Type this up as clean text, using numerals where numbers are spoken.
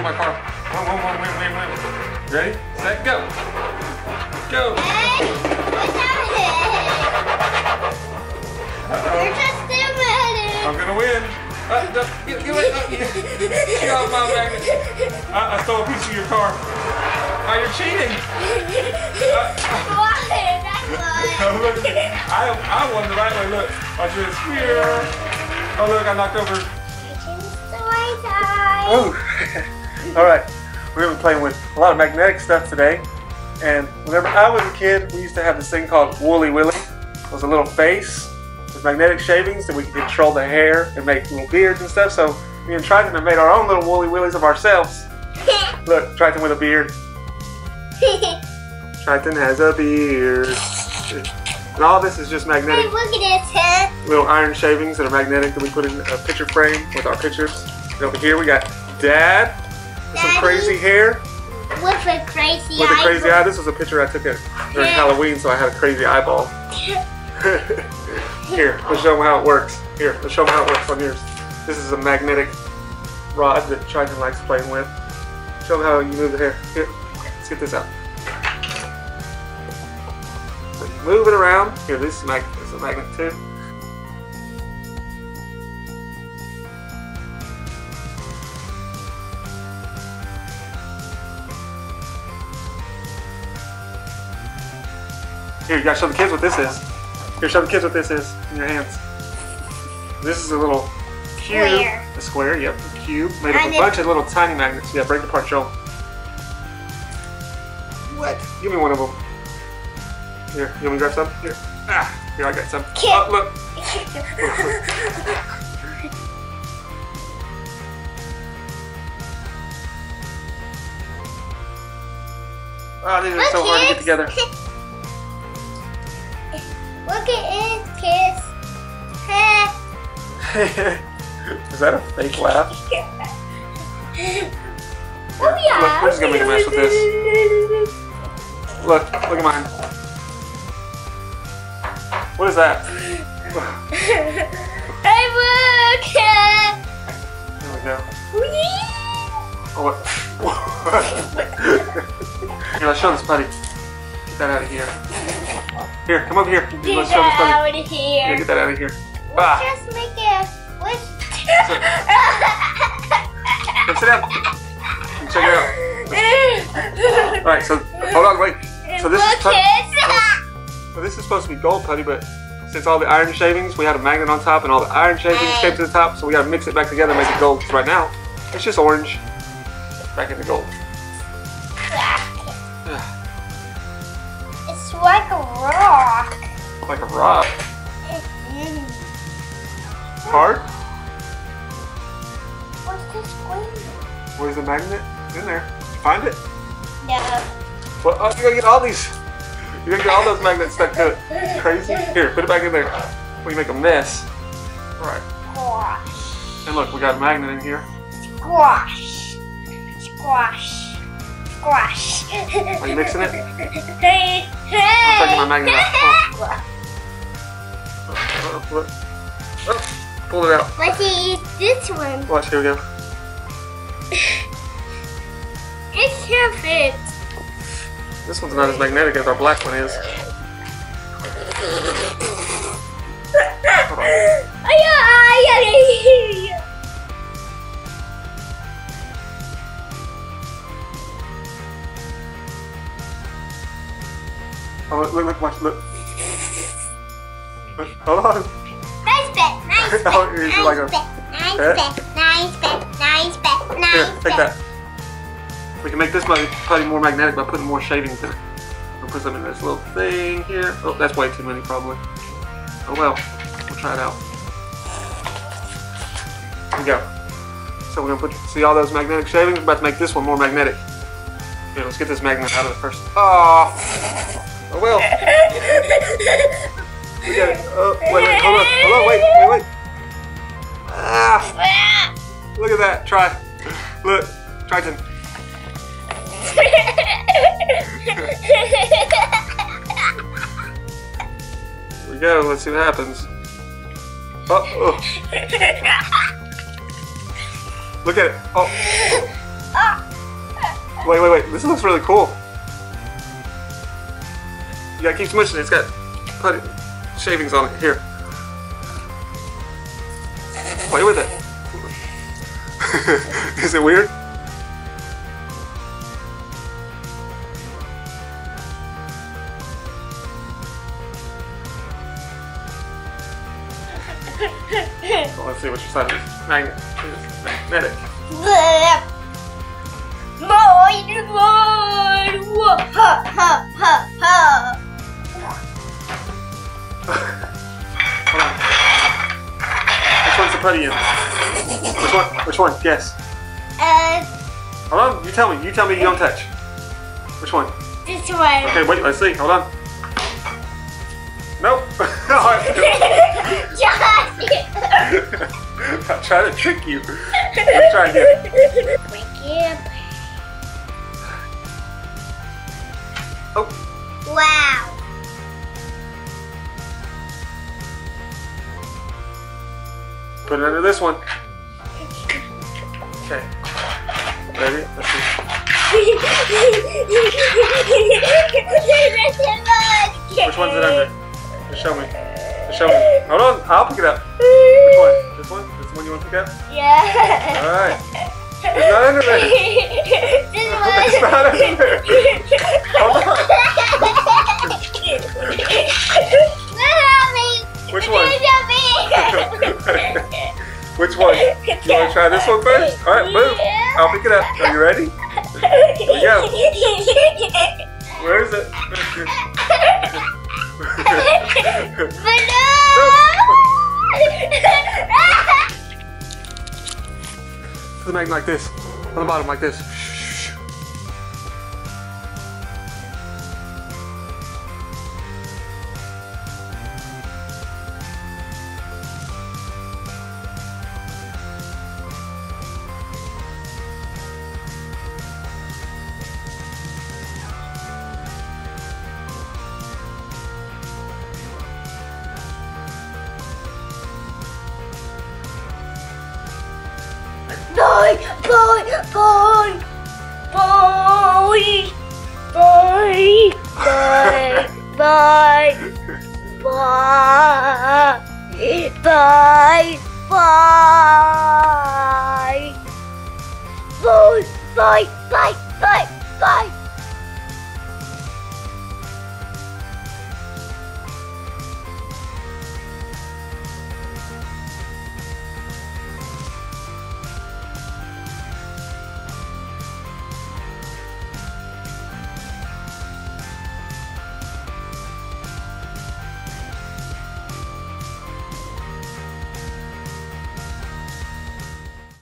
my car. Win. Ready, set, go. Go. Hey, what's happening? You're just stupid. I'm gonna win. Get off my magnet. I stole a piece of your car. Oh, you're cheating. Why? That's why. Look, I won the right way. Look, watch this here. Oh, look, I knocked over. Story time. Oh, all right. We're gonna be playing with a lot of magnetic stuff today. And whenever I was a kid, we used to have this thing called Wooly Willy. It was a little face with magnetic shavings that we could control the hair and make little beards and stuff. So me and Triton have made our own little Wooly Willies of ourselves. Look, Triton with a beard. Triton has a beard. And all this is just magnetic. Hey, look at his head. Little iron shavings that are magnetic that we put in a picture frame with our pictures. And over here we got Dad with some crazy hair. With a crazy With a crazy eye. This was a picture I took during Halloween, so I had a crazy eyeball. Here, let's show them how it works. Here, let's show them how it works on yours. This is a magnetic rod that Triton likes playing with. Show them how you move the hair. Here, let's get this out. So you move it around. Here, this is a magnet too. Here, you gotta show the kids what this is. Here, show the kids what this is in your hands. This is a little cube. Square. A square, yep. A cube made up of a bunch of little tiny magnets. Yeah, break it apart, show them. What? Give me one of them. Here, you want me to grab some? Here. Ah, here, I got some. Oh, look. Oh, these are so hard to get together. Look at his kiss. Is that a fake laugh? Oh yeah. Look, we're just gonna make a mess with this. Look at mine. What is that? Hey, look. There we go. Oh, what? Here, let's show this putty. Get that out of here. Here, come over here. Get Let's show this putty. out of here. Yeah, get that out of here. Let's just make it. Come sit down. And check it out. Alright, so hold on, wait. So this is putty. So this is supposed to be gold putty, but since all the iron shavings, we had a magnet on top and all the iron shavings came to the top, so we gotta mix it back together and make it gold. Because right now, it's just orange. Back into gold. It's like a rock. Like a rock. Hard? What's this green? Where's the magnet? It's in there. Did you find it? No. Well, oh, you're gonna get all these. You're gonna get all those magnets stuck to it. Crazy. Here, put it back in there. We make a mess. Alright. Squash. And look, we got a magnet in here. Squash. Squash. Squash. Are you mixing it? Hey. I'm taking my magnet out. Oh, look. Oh, pull it out. Let's use this one. Watch, here we go. It can't fit. This one's not as magnetic as our black one is. Hold on. Oh, look, watch, look. Hold on. Nice bet, nice bet, Oh, you're nice like a bet, nice pet? bet, nice bet, nice bet, nice Here, bet. take that. We can make this putty more magnetic by putting more shavings in it. We'll put some in this little thing here. Oh, that's way too many probably. Oh well, we'll try it out. Here we go. So we're gonna see all those magnetic shavings? We're about to make this one more magnetic. Here, let's get this magnet out of it first. Oh well. We got it. Oh, wait, hold on, wait. Ah, look at that, try. Look, Triton. Here we go, let's see what happens. Oh. Look at it. Oh. Wait. This looks really cool. You gotta keep smushing it. It's got putty shavings on it. Here. Play with it. Is it weird? Well, let's see what your side is. Magnetic. Hold on. Which one's the putty in? Which one? Guess. Hold on. You tell me. You don't touch. Which one? This one. Okay, wait. Let's see. Hold on. Nope. I'm trying to trick you. Let's try again. Oh. Wow. Put it under this one. Okay. Ready? Let's see. Which one's it under? Just show me. Hold on. I'll pick it up. Which one? This one? This one you want to pick up? Yeah. Alright. It's not under there. It's not under there. Hold on. Which one? Which one? You want to try this one first? Alright, move. I'll pick it up. Are you ready? Here we go. Where is it? Put the magnet like this. On the bottom like this. Bye.